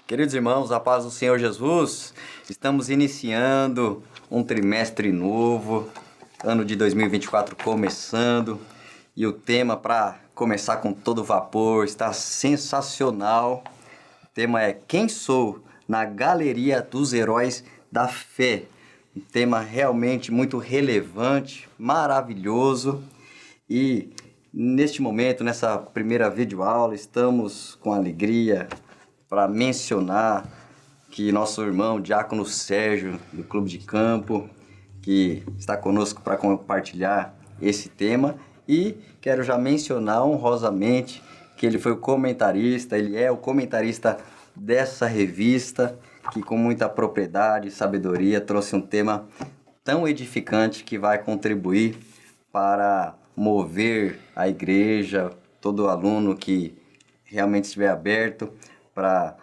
Queridos irmãos, a paz do Senhor Jesus, estamos iniciando um trimestre novo, ano de 2024 começando, e o tema para começar com todo vapor está sensacional. O tema é Quem Sou? Na Galeria dos Heróis da Fé. Um tema realmente muito relevante, maravilhoso, e neste momento, nessa primeira videoaula, estamos com alegria para mencionar que nosso irmão Diácono Sérgio, do Clube de Campo, que está conosco para compartilhar esse tema. E quero já mencionar honrosamente que ele foi o comentarista, ele é o comentarista dessa revista, que com muita propriedade e sabedoria trouxe um tema tão edificante que vai contribuir para mover a igreja, todo aluno que realmente estiver aberto para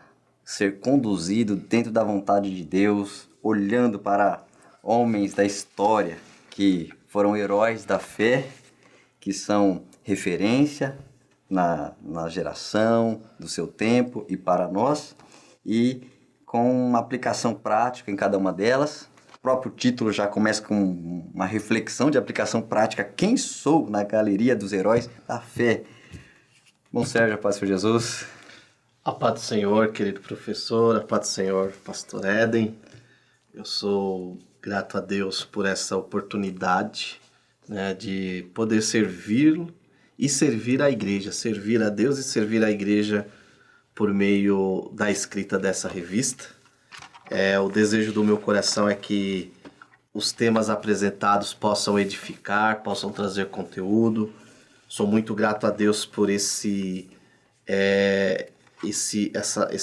ser conduzido dentro da vontade de Deus, olhando para homens da história que foram heróis da fé, que são referência na geração do seu tempo e para nós, e com uma aplicação prática em cada uma delas. O próprio título já começa com uma reflexão de aplicação prática. Quem sou na galeria dos heróis da fé? Bom, Sérgio, a paz do Jesus. A paz do Senhor, querido professor, a paz do Senhor, pastor Éden. Eu sou grato a Deus por essa oportunidade, né, de poder servi-lo e servir a igreja, servir a Deus e servir a igreja por meio da escrita dessa revista. O desejo do meu coração é que os temas apresentados possam edificar, possam trazer conteúdo. Sou muito grato a Deus por esse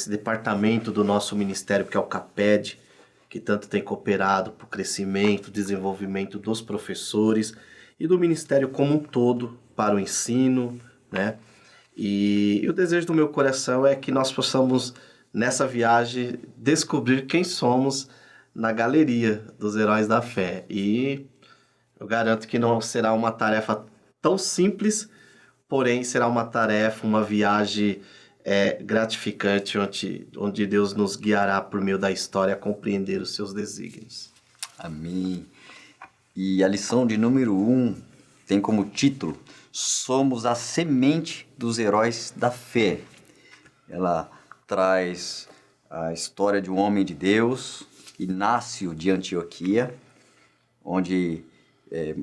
departamento do nosso ministério, que é o CAPED, que tanto tem cooperado para o crescimento, desenvolvimento dos professores e do ministério como um todo para o ensino, né? E o desejo do meu coração é que nós possamos, nessa viagem, descobrir quem somos na galeria dos heróis da fé. E eu garanto que não será uma tarefa tão simples, porém será uma tarefa, uma viagem gratificante, onde Deus nos guiará por meio da história a compreender os seus desígnios. Amém. E a lição de número 1 tem como título Somos a semente dos heróis da fé. Ela traz a história de um homem de Deus, Inácio de Antioquia, onde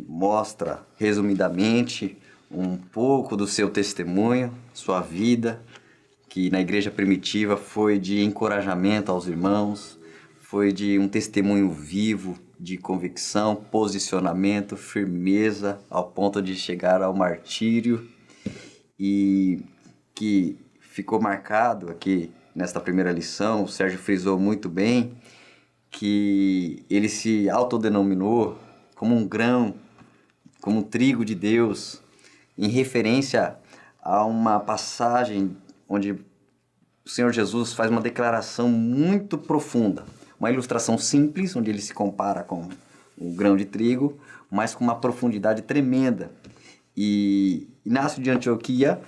mostra resumidamente um pouco do seu testemunho, sua vida, que na igreja primitiva foi de encorajamento aos irmãos, foi de um testemunho vivo, de convicção, posicionamento, firmeza, ao ponto de chegar ao martírio, e que ficou marcado aqui nesta primeira lição. O Sérgio frisou muito bem que ele se autodenominou como um grão, como um trigo de Deus, em referência a uma passagem onde o Senhor Jesus faz uma declaração muito profunda, uma ilustração simples, onde ele se compara com o grão de trigo, mas com uma profundidade tremenda. E Inácio de Antioquia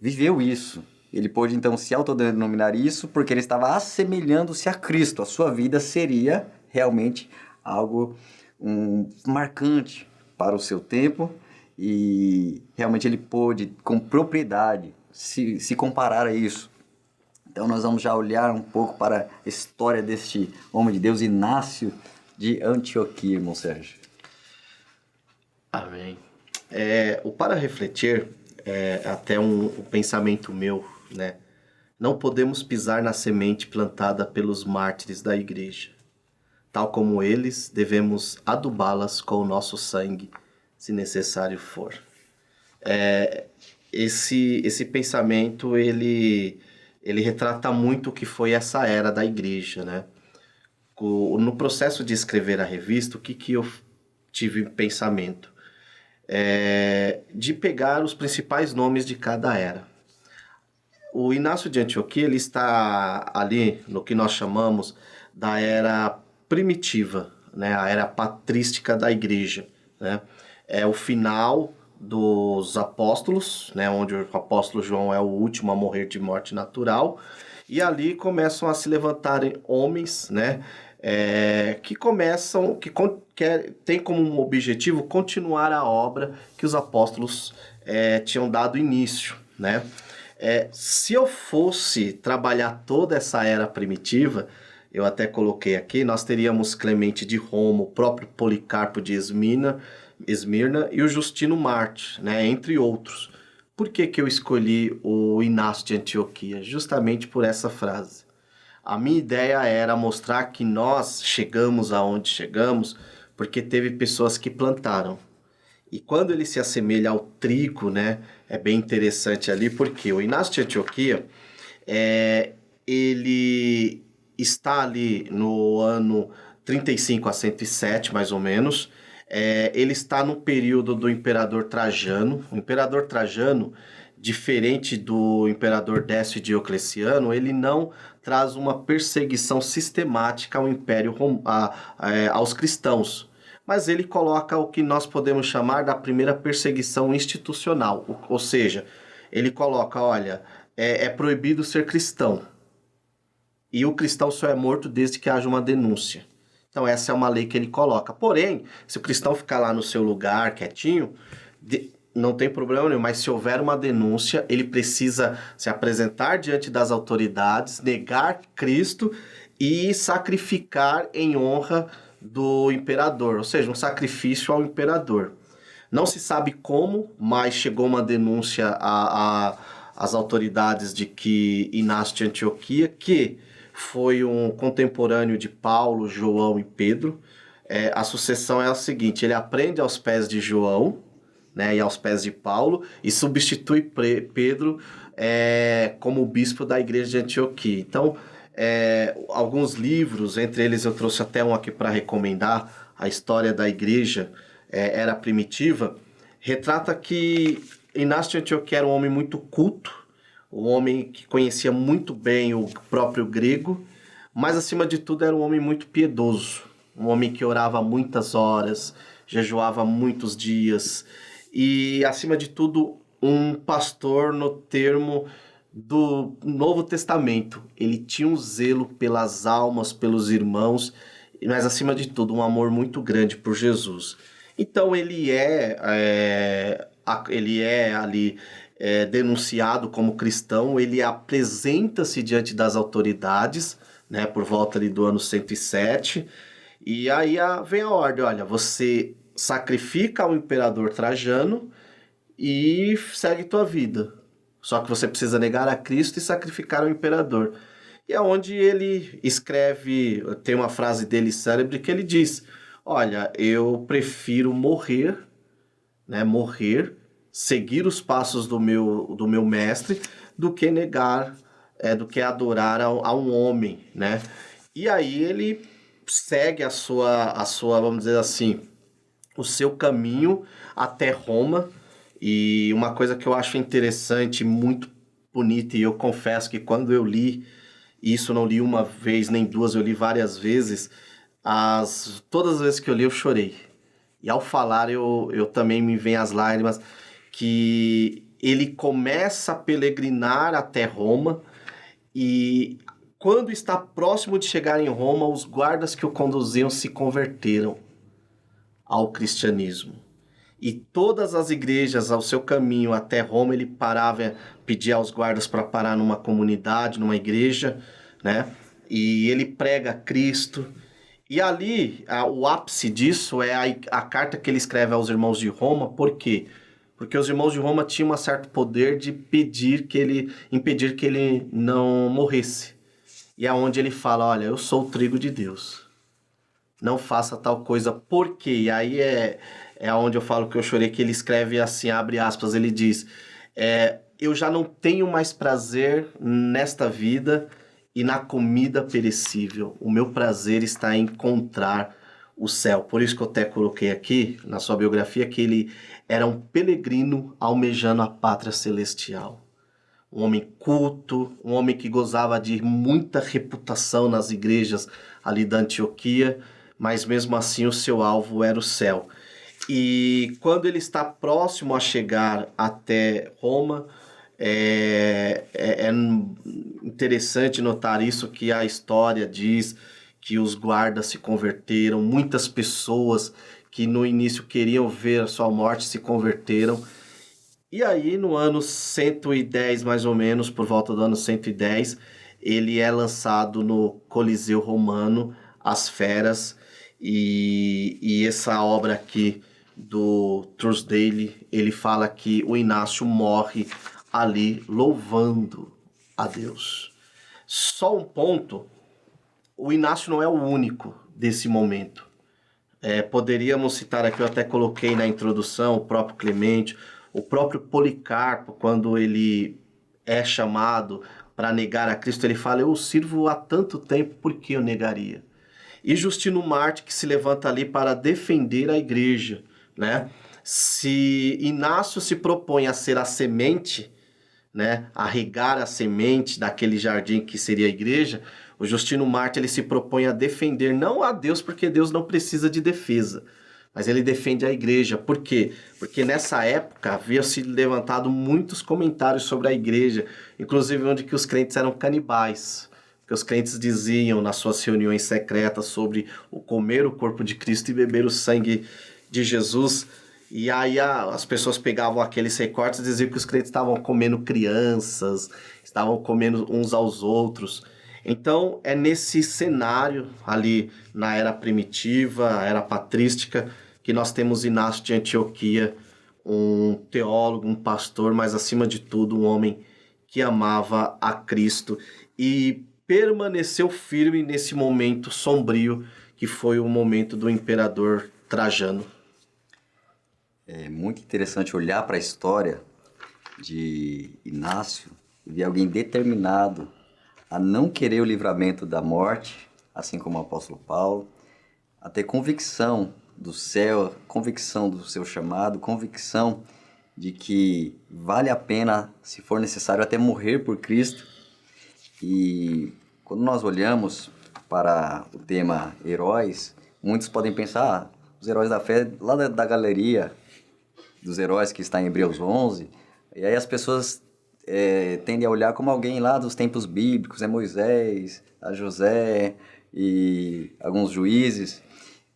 viveu isso. Ele pôde então se autodenominar isso porque ele estava assemelhando-se a Cristo. A sua vida seria realmente algo marcante para o seu tempo, e realmente ele pôde com propriedade se comparar a isso. Então nós vamos já olhar um pouco para a história deste homem de Deus, Inácio de Antioquia, irmão Sérgio. Amém. O para refletir até um pensamento meu, né? Não podemos pisar na semente plantada pelos mártires da igreja. Tal como eles, devemos adubá-las com o nosso sangue, se necessário for. Esse pensamento, ele retrata muito o que foi essa era da igreja, né? No processo de escrever a revista, o que eu tive pensamento? De pegar os principais nomes de cada era. O Inácio de Antioquia, ele está ali no que nós chamamos da era primitiva, né? A era patrística da igreja, né? É o final dos apóstolos, né, onde o apóstolo João é o último a morrer de morte natural, e ali começam a se levantarem homens, né, tem como um objetivo continuar a obra que os apóstolos tinham dado início, né. Se eu fosse trabalhar toda essa era primitiva, eu até coloquei aqui, nós teríamos Clemente de Roma, o próprio Policarpo de Esmirna e o Justino Marte, né, entre outros. Por que eu escolhi o Inácio de Antioquia? Justamente por essa frase. A minha ideia era mostrar que nós chegamos aonde chegamos porque teve pessoas que plantaram. E quando ele se assemelha ao trigo, né, é bem interessante ali, porque o Inácio de Antioquia, ele está ali no ano 35 a 107, mais ou menos. Ele está no período do imperador Trajano. O imperador Trajano, diferente do imperador Décio Diocleciano, ele não traz uma perseguição sistemática ao império, aos cristãos. Mas ele coloca o que nós podemos chamar da primeira perseguição institucional. Ou seja, ele coloca, olha, é proibido ser cristão. E o cristão só é morto desde que haja uma denúncia. Então essa é uma lei que ele coloca. Porém, se o cristão ficar lá no seu lugar, quietinho, não tem problema nenhum. Mas se houver uma denúncia, ele precisa se apresentar diante das autoridades, negar Cristo e sacrificar em honra do imperador. Ou seja, um sacrifício ao imperador. Não se sabe como, mas chegou uma denúncia às autoridades de que Inácio de Antioquia, que foi um contemporâneo de Paulo, João e Pedro. A sucessão é a seguinte: ele aprende aos pés de João, né, e aos pés de Paulo, e substitui Pedro como bispo da igreja de Antioquia. Então, alguns livros, entre eles eu trouxe até um aqui para recomendar, A História da Igreja Era Primitiva, retrata que Inácio de Antioquia era um homem muito culto, um homem que conhecia muito bem o próprio grego, mas acima de tudo era um homem muito piedoso, um homem que orava muitas horas, jejuava muitos dias e, acima de tudo, um pastor no termo do Novo Testamento. Ele tinha um zelo pelas almas, pelos irmãos, mas acima de tudo um amor muito grande por Jesus. Então ele é ali denunciado como cristão, ele apresenta-se diante das autoridades, né, por volta ali do ano 107, e aí vem a ordem: olha, você sacrifica ao imperador Trajano e segue tua vida. Só que você precisa negar a Cristo e sacrificar ao imperador. E é onde ele escreve, tem uma frase dele célebre que ele diz: olha, eu prefiro morrer, né, seguir os passos do meu mestre, do que negar, do que adorar a um homem, né? E aí ele segue a sua, vamos dizer assim, o seu caminho até Roma. E uma coisa que eu acho interessante, muito bonita, e eu confesso que quando eu li, isso não li uma vez nem duas, eu li várias vezes, todas as vezes que eu li eu chorei. E ao falar eu também me vem as lágrimas, que ele começa a peregrinar até Roma e quando está próximo de chegar em Roma, os guardas que o conduziam se converteram ao cristianismo. E todas as igrejas ao seu caminho até Roma, ele parava, pedia aos guardas para parar numa comunidade, numa igreja, né? E ele prega Cristo. E ali, o ápice disso é a carta que ele escreve aos irmãos de Roma. Por quê? Porque os irmãos de Roma tinham um certo poder de impedir que ele não morresse. E é onde ele fala: olha, eu sou o trigo de Deus. Não faça tal coisa. Por quê? E aí é onde eu falo que eu chorei, que ele escreve assim, abre aspas, ele diz: eu já não tenho mais prazer nesta vida e na comida perecível. O meu prazer está em encontrar o céu. Por isso que eu até coloquei aqui, na sua biografia, que ele era um peregrino almejando a pátria celestial. Um homem culto, um homem que gozava de muita reputação nas igrejas ali da Antioquia, mas mesmo assim o seu alvo era o céu. E quando ele está próximo a chegar até Roma, é interessante notar isso, que a história diz que os guardas se converteram, muitas pessoas que no início queriam ver a sua morte se converteram. E aí, no ano 110, mais ou menos, por volta do ano 110, ele é lançado no Coliseu Romano, As Feras, e essa obra aqui do Truesdale, ele fala que o Inácio morre ali louvando a Deus. Só um ponto, o Inácio não é o único desse momento. Poderíamos citar aqui, eu até coloquei na introdução, o próprio Clemente, o próprio Policarpo, quando ele é chamado para negar a Cristo, ele fala: eu o sirvo há tanto tempo, por que eu negaria? E Justino Marte, que se levanta ali para defender a igreja, né? Se Inácio se propõe a ser a semente, né, a regar a semente daquele jardim que seria a igreja, o Justino Marte ele se propõe a defender não a Deus, porque Deus não precisa de defesa, mas ele defende a igreja. Por quê? Porque nessa época havia se levantado muitos comentários sobre a igreja, inclusive onde que os crentes eram canibais, que os crentes diziam nas suas reuniões secretas sobre o comer o corpo de Cristo e beber o sangue de Jesus. E aí as pessoas pegavam aqueles recortes e diziam que os crentes estavam comendo crianças, estavam comendo uns aos outros. Então é nesse cenário ali na era primitiva, era patrística, que nós temos Inácio de Antioquia, um teólogo, um pastor, mas acima de tudo um homem que amava a Cristo e permaneceu firme nesse momento sombrio que foi o momento do imperador Trajano. É muito interessante olhar para a história de Inácio e ver alguém determinado a não querer o livramento da morte, assim como o apóstolo Paulo, a ter convicção do céu, convicção do seu chamado, convicção de que vale a pena, se for necessário, até morrer por Cristo. E quando nós olhamos para o tema heróis, muitos podem pensar, os heróis da fé lá da galeria dos heróis que está em Hebreus 11, e aí as pessoas tendem a olhar como alguém lá dos tempos bíblicos, Moisés, José e alguns juízes,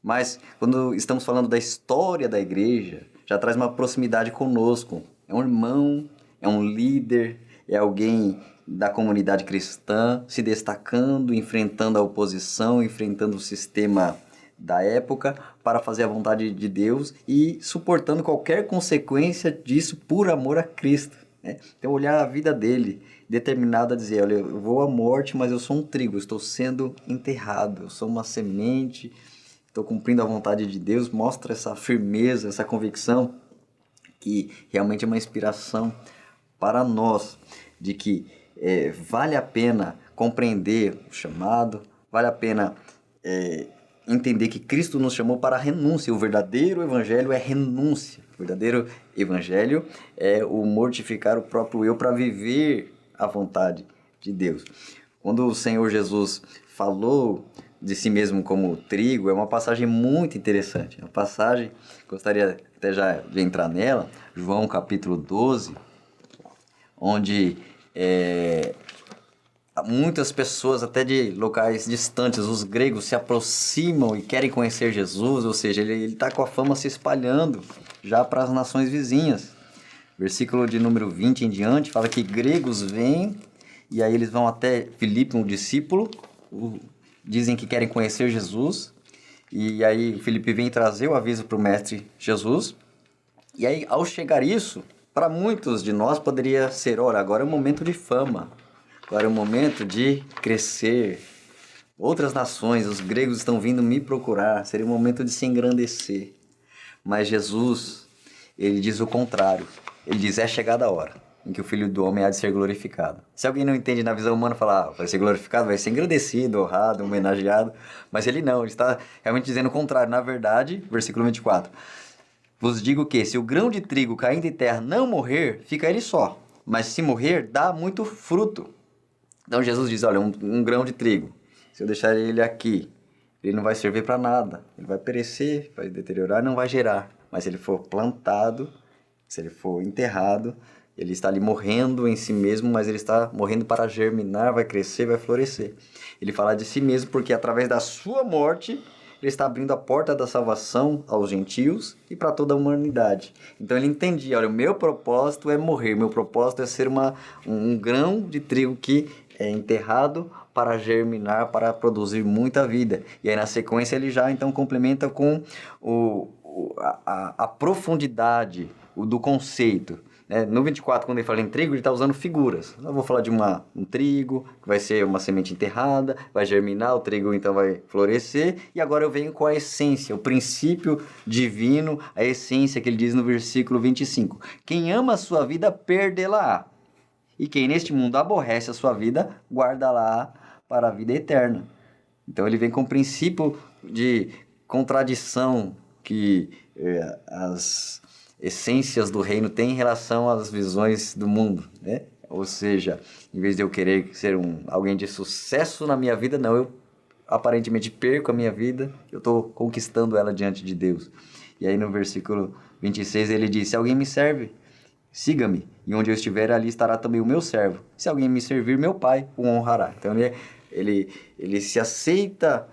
mas quando estamos falando da história da igreja, já traz uma proximidade conosco, é um irmão, é um líder, é alguém da comunidade cristã se destacando, enfrentando a oposição, enfrentando o sistema da época para fazer a vontade de Deus e suportando qualquer consequência disso por amor a Cristo, né? Então olhar a vida dele determinado a dizer, olha, eu vou à morte, mas eu sou um trigo, eu estou sendo enterrado, eu sou uma semente, estou cumprindo a vontade de Deus, mostra essa firmeza, essa convicção que realmente é uma inspiração para nós, de que vale a pena compreender o chamado, vale a pena entender que Cristo nos chamou para a renúncia. O verdadeiro evangelho é renúncia. O verdadeiro evangelho é o mortificar o próprio eu para viver a vontade de Deus. Quando o Senhor Jesus falou de si mesmo como trigo, é uma passagem muito interessante. Uma passagem, gostaria até já de entrar nela, João capítulo 12, onde muitas pessoas, até de locais distantes, os gregos se aproximam e querem conhecer Jesus, ou seja, ele está com a fama se espalhando já para as nações vizinhas. Versículo de número 20 em diante, fala que gregos vêm, e aí eles vão até Filipe, um discípulo, dizem que querem conhecer Jesus, e aí Filipe vem trazer o aviso para o mestre Jesus, e aí ao chegar isso, para muitos de nós poderia ser, olha, agora é um momento de fama, agora é o momento de crescer. Outras nações, os gregos estão vindo me procurar. Seria o momento de se engrandecer. Mas Jesus, ele diz o contrário. Ele diz, é chegada a hora em que o Filho do Homem há de ser glorificado. Se alguém não entende na visão humana, fala, vai ser glorificado, vai ser engrandecido, honrado, homenageado. Mas ele não, ele está realmente dizendo o contrário. Na verdade, versículo 24. Vos digo que, se o grão de trigo caindo em terra não morrer, fica ele só. Mas se morrer, dá muito fruto. Então Jesus diz, olha, um grão de trigo, se eu deixar ele aqui, ele não vai servir para nada, ele vai perecer, vai deteriorar, não vai gerar. Mas se ele for plantado, se ele for enterrado, ele está ali morrendo em si mesmo, mas ele está morrendo para germinar, vai crescer, vai florescer. Ele fala de si mesmo porque através da sua morte, ele está abrindo a porta da salvação aos gentios e para toda a humanidade. Então ele entendia, olha, o meu propósito é morrer, meu propósito é ser um grão de trigo que é enterrado para germinar, para produzir muita vida. E aí na sequência ele já então complementa com a profundidade do conceito. No 24, quando ele fala em trigo, ele está usando figuras. Eu vou falar de um trigo, que vai ser uma semente enterrada, vai germinar, o trigo então vai florescer. E agora eu venho com a essência, o princípio divino, a essência que ele diz no versículo 25. Quem ama a sua vida, perdê-la-á. E quem neste mundo aborrece a sua vida, guarda-la para a vida eterna. Então ele vem com o princípio de contradição que as essências do reino têm em relação às visões do mundo, né? Ou seja, em vez de eu querer ser alguém de sucesso na minha vida, não, eu aparentemente perco a minha vida, eu estou conquistando ela diante de Deus. E aí no versículo 26 ele diz, se alguém me serve, siga-me, e onde eu estiver, ali estará também o meu servo. Se alguém me servir, meu Pai o honrará. Então ele se aceita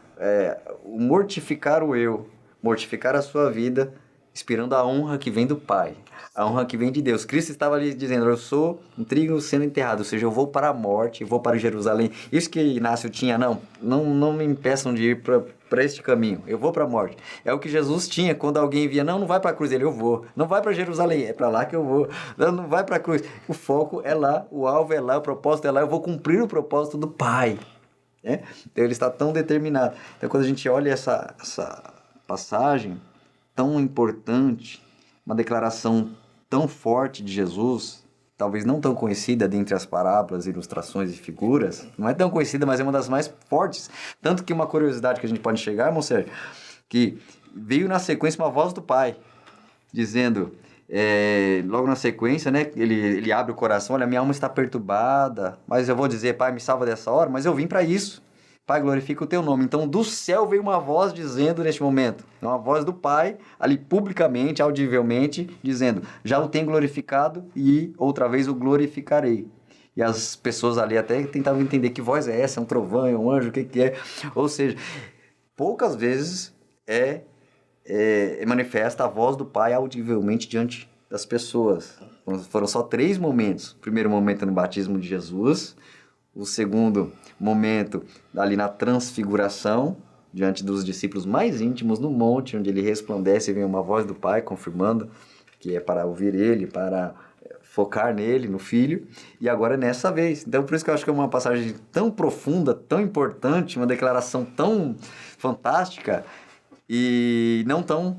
mortificar o eu, mortificar a sua vida, inspirando a honra que vem do Pai, a honra que vem de Deus. Cristo estava ali dizendo, eu sou um trigo sendo enterrado, ou seja, eu vou para a morte, vou para Jerusalém. Isso que Inácio tinha, não me impeçam de ir para este caminho, eu vou para a morte. É o que Jesus tinha quando alguém via, não vai para a cruz, eu vou. Não vai para Jerusalém, é para lá que eu vou. Não vai para a cruz. O foco é lá, o alvo é lá, o propósito é lá, eu vou cumprir o propósito do Pai. Então ele está tão determinado. Então quando a gente olha essa passagem tão importante, uma declaração tão forte de Jesus, talvez não tão conhecida dentre as parábolas, ilustrações e figuras, não é tão conhecida, mas é uma das mais fortes. Tanto que uma curiosidade que a gente pode chegar, Monser, que veio na sequência uma voz do Pai, dizendo, logo na sequência, né, ele abre o coração, olha, minha alma está perturbada, mas eu vou dizer, Pai, me salva dessa hora, mas eu vim para isso. Pai, glorifica o teu nome. Então, do céu veio uma voz dizendo neste momento, uma voz do Pai, ali publicamente, audivelmente, dizendo, já o tenho glorificado e outra vez o glorificarei. E as pessoas ali até tentavam entender que voz é essa, é um trovão, é um anjo, o que é? Ou seja, poucas vezes manifesta a voz do Pai audivelmente diante das pessoas. Foram só 3 momentos. O primeiro momento no batismo de Jesus, o segundo momento ali na transfiguração, diante dos discípulos mais íntimos no monte, onde ele resplandece e vem uma voz do Pai confirmando que é para ouvir ele, para focar nele, no Filho, e agora nessa vez. Então por isso que eu acho que é uma passagem tão profunda, tão importante, uma declaração tão fantástica e não tão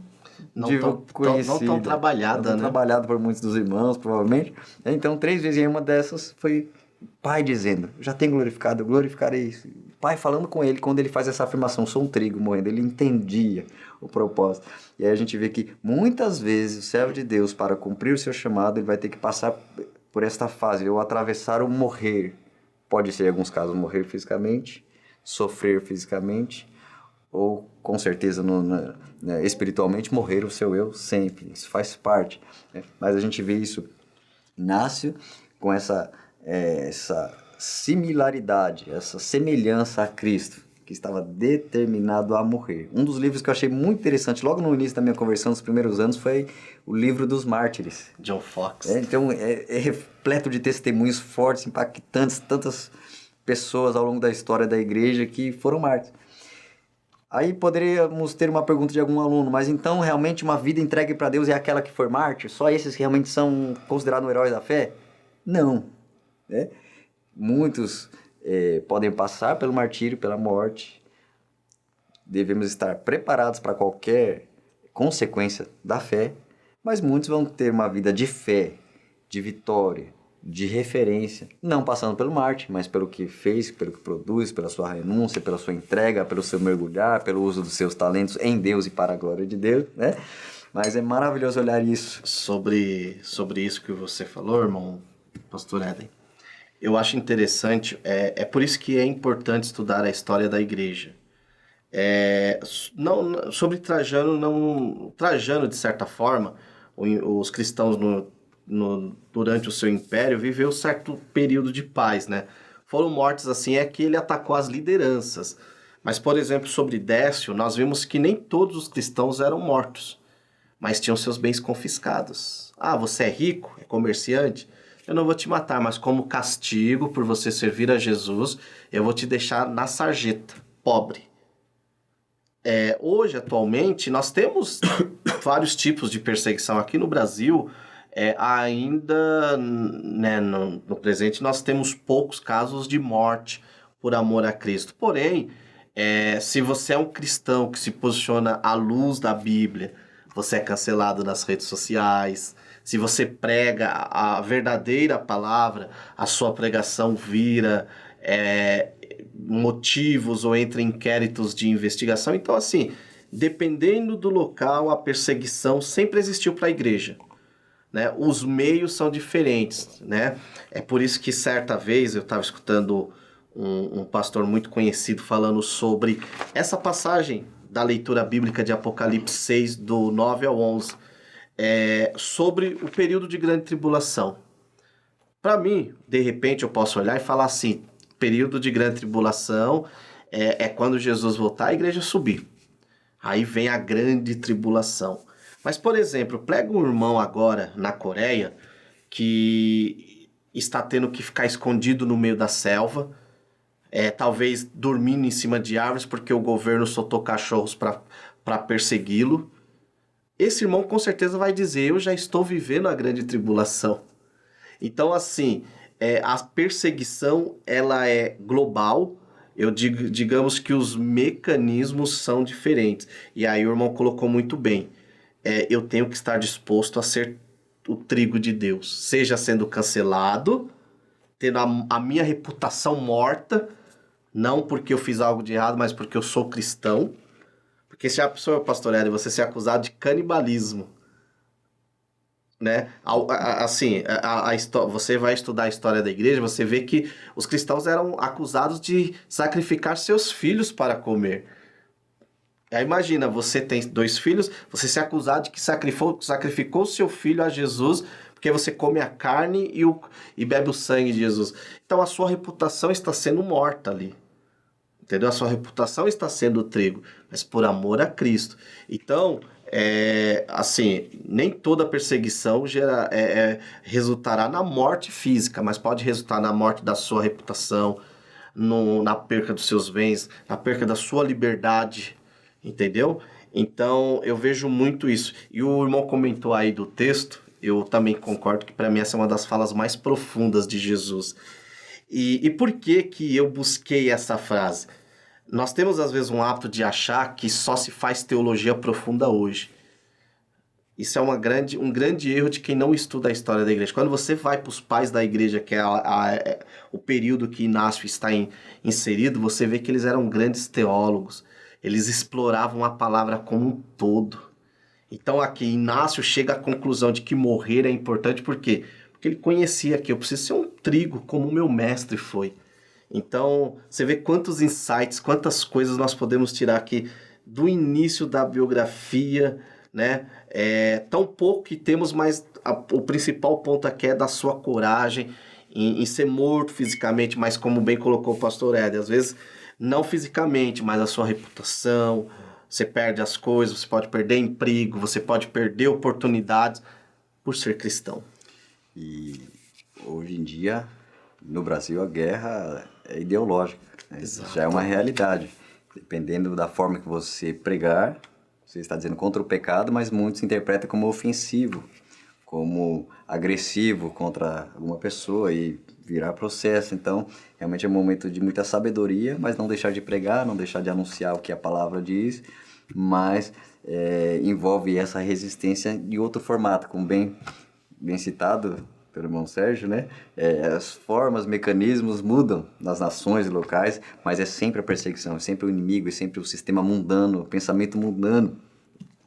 conhecida, não tão trabalhada, não trabalhada por muitos dos irmãos, provavelmente. Então 3 vezes em uma dessas foi Pai dizendo, já tenho glorificado, eu glorificarei. Pai falando com ele, quando ele faz essa afirmação, sou um trigo morrendo, ele entendia o propósito. E aí a gente vê que muitas vezes o servo de Deus, para cumprir o seu chamado, ele vai ter que passar por esta fase, ou atravessar o morrer. Pode ser, em alguns casos, morrer fisicamente, sofrer fisicamente, ou com certeza espiritualmente morrer o seu eu sempre. Isso faz parte. Mas a gente vê isso, Inácio, com essa similaridade, essa semelhança a Cristo, que estava determinado a morrer. Um dos livros que eu achei muito interessante, logo no início da minha conversão, nos primeiros anos, foi o livro dos Mártires. John Fox. Então, é repleto de testemunhos fortes, impactantes, tantas pessoas ao longo da história da igreja que foram mártires. Aí poderíamos ter uma pergunta de algum aluno, mas então realmente uma vida entregue para Deus é aquela que for mártir? Só esses que realmente são considerados heróis da fé? Não. Muitos podem passar pelo martírio, pela morte. Devemos estar preparados para qualquer consequência da fé, mas muitos vão ter uma vida de fé, de vitória, de referência, não passando pelo mártir, mas pelo que fez, pelo que produz, pela sua renúncia, pela sua entrega, pelo seu mergulhar, pelo uso dos seus talentos em Deus e para a glória de Deus, né? Mas é maravilhoso olhar isso. Sobre isso que você falou, irmão, pastor Éden, eu acho interessante, é por isso que é importante estudar a história da igreja. Sobre Trajano, não, Trajano, de certa forma, os cristãos durante o seu império viveu um certo período de paz, né? Foram mortos assim, é que ele atacou as lideranças. Mas, por exemplo, sobre Décio, nós vimos que nem todos os cristãos eram mortos, mas tinham seus bens confiscados. Ah, você é rico, é comerciante? Eu não vou te matar, mas como castigo por você servir a Jesus, eu vou te deixar na sarjeta, pobre. Hoje, atualmente, nós temos vários tipos de perseguição. Aqui no Brasil, ainda, né, no presente, nós temos poucos casos de morte por amor a Cristo. Porém, se você é um cristão que se posiciona à luz da Bíblia, você é cancelado nas redes sociais. Se você prega a verdadeira palavra, a sua pregação vira motivos ou entra em inquéritos de investigação. Então, assim, dependendo do local, a perseguição sempre existiu para a igreja, né? Os meios são diferentes, né? É por isso que certa vez eu estava escutando um pastor muito conhecido falando sobre essa passagem da leitura bíblica de Apocalipse 6, do 9 ao 11, sobre o período de grande tribulação. Para mim, de repente, eu posso olhar e falar assim, período de grande tribulação é quando Jesus voltar, a igreja subir. Aí vem a grande tribulação. Mas, por exemplo, pega um irmão agora na Coreia que está tendo que ficar escondido no meio da selva, talvez dormindo em cima de árvores porque o governo soltou cachorros para persegui-lo. Esse irmão com certeza vai dizer, eu já estou vivendo a grande tribulação. Então, assim, a perseguição, ela é global. Digamos que os mecanismos são diferentes. E aí o irmão colocou muito bem. Eu tenho que estar disposto a ser o trigo de Deus. Seja sendo cancelado, tendo a minha reputação morta, não porque eu fiz algo de errado, mas porque eu sou cristão. Porque se a pessoa, pastor Hélio, você ser acusado de canibalismo, né? Assim, você vai estudar a história da igreja, você vê que os cristãos eram acusados de sacrificar seus filhos para comer. Aí imagina, você tem 2 filhos, você ser acusado de que sacrificou seu filho a Jesus, porque você come a carne e bebe o sangue de Jesus. Então a sua reputação está sendo morta ali. Entendeu? A sua reputação está sendo trigo, mas por amor a Cristo. Então, assim, nem toda perseguição resultará na morte física, mas pode resultar na morte da sua reputação, na perca dos seus bens, na perca da sua liberdade, entendeu? Então, eu vejo muito isso. E o irmão comentou aí do texto, eu também concordo que para mim essa é uma das falas mais profundas de Jesus. E por que eu busquei essa frase? Nós temos, às vezes, um hábito de achar que só se faz teologia profunda hoje. Isso é um grande erro de quem não estuda a história da igreja. Quando você vai para os pais da igreja, que é o período que Inácio está inserido, você vê que eles eram grandes teólogos. Eles exploravam a palavra como um todo. Então, aqui, Inácio chega à conclusão de que morrer é importante, por quê? Porque ele conhecia que eu preciso ser um trigo, como o meu mestre foi. Então, você vê quantos insights, quantas coisas nós podemos tirar aqui do início da biografia, né? Tão pouco que temos, mas o principal ponto aqui é da sua coragem em ser morto fisicamente, mas como bem colocou o pastor Ed, às vezes não fisicamente, mas a sua reputação, você perde as coisas, você pode perder emprego, você pode perder oportunidades por ser cristão. E hoje em dia, no Brasil, a guerra é ideológica, né? Isso já é uma realidade. Dependendo da forma que você pregar, você está dizendo contra o pecado, mas muitos interpretam como ofensivo, como agressivo contra alguma pessoa e virar processo. Então, realmente é um momento de muita sabedoria, mas não deixar de pregar, não deixar de anunciar o que a palavra diz, mas envolve essa resistência de outro formato, como bem citado pelo irmão Sérgio, né? As formas, mecanismos mudam nas nações e locais, mas é sempre a perseguição, é sempre o inimigo, é sempre o sistema mundano, o pensamento mundano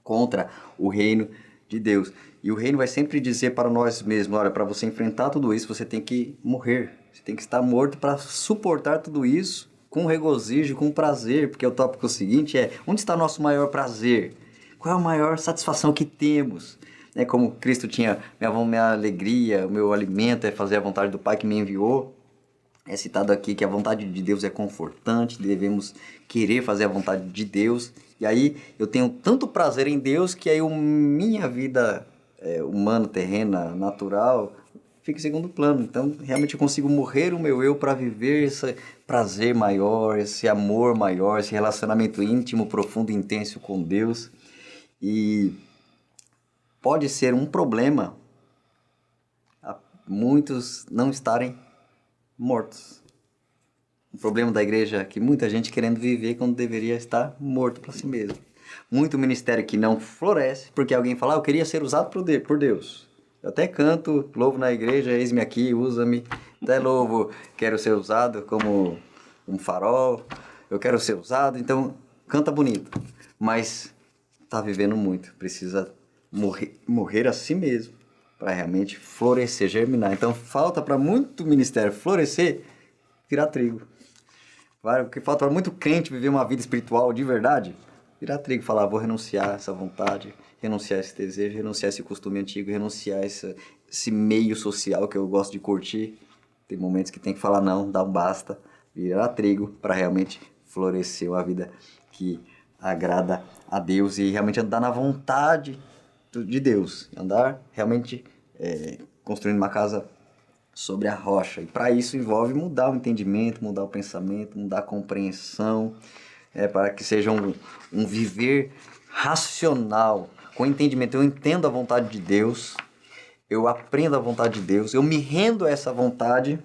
contra o reino de Deus. E o reino vai sempre dizer para nós mesmos, olha, para você enfrentar tudo isso, você tem que morrer, você tem que estar morto para suportar tudo isso com regozijo, com prazer, porque o tópico seguinte é: onde está nosso maior prazer? Qual é a maior satisfação que temos? Como Cristo tinha minha alegria, o meu alimento é fazer a vontade do Pai que me enviou. É citado aqui que a vontade de Deus é confortante, devemos querer fazer a vontade de Deus. E aí eu tenho tanto prazer em Deus que aí minha vida humana, terrena, natural, fica em segundo plano. Então realmente eu consigo morrer o meu eu para viver esse prazer maior, esse amor maior, esse relacionamento íntimo, profundo e intenso com Deus. E pode ser um problema muitos não estarem mortos. O problema da igreja é que muita gente querendo viver quando deveria estar morto para si mesmo. Muito ministério que não floresce porque alguém fala: eu queria ser usado por Deus. Eu até canto, louvo na igreja, eis-me aqui, usa-me. Até louvo, quero ser usado como um farol, eu quero ser usado, então canta bonito. Mas está vivendo muito, precisa morrer a si mesmo para realmente florescer, germinar. Então falta para muito ministério florescer, virar trigo. Porque falta para muito crente viver uma vida espiritual de verdade, virar trigo, falar: vou renunciar a essa vontade, renunciar a esse desejo, renunciar a esse costume antigo, renunciar a esse meio social que eu gosto de curtir. Tem momentos que tem que falar não, dar um basta, virar trigo para realmente florescer uma vida que agrada a Deus e realmente andar na vontade de Deus, andar realmente construindo uma casa sobre a rocha. E para isso envolve mudar o entendimento, mudar o pensamento, mudar a compreensão, para que seja um viver racional, com entendimento. Eu entendo a vontade de Deus, eu aprendo a vontade de Deus, eu me rendo a essa vontade,